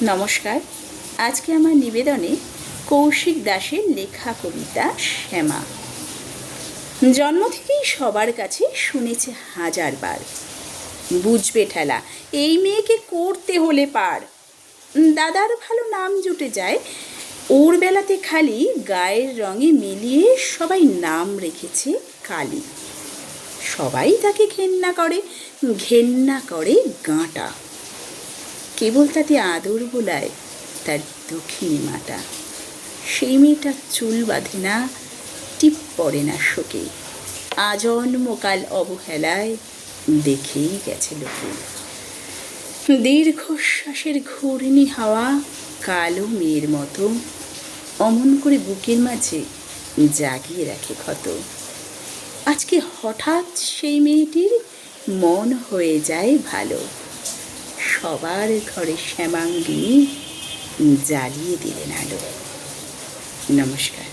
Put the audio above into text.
নমস্কার। আজকে আমার নিবেদনে কৌশিক দাসের লেখা কবিতা শ্যামা। জন্ম থেকেই সবার কাছে শুনেছে হাজারবার, বুঝবে ঠেলা এই মেয়েকে করতে হলে পার। দাদার ভালো নাম জুটে যায়, ওর বেলাতে খালি গায়ের রঙে মিলিয়ে সবাই নাম রেখেছে কালী। সবাই তাকে ঘেন্না করে গাঁটা, কেবল তাতে আদর বোলায় তার দক্ষিণী মাটা। সেই মেয়েটা চুল বাঁধে না, টিপ পড়ে না শোকে, আজন্মকাল অবহেলায় দেখেই গেছে লোকে। দীর্ঘশ্বাসের ঘূর্ণি হাওয়া কালো মেয়ের মতো অমন করে বুকের মাঝে জাগিয়ে রাখে ক্ষত। আজকে হঠাৎ সেই মেয়েটির মন হয়ে যায় ভালো, সবার ঘরে শ্যামাঙ্গিনী জ্বালিয়ে দিলেন আলো। নমস্কার।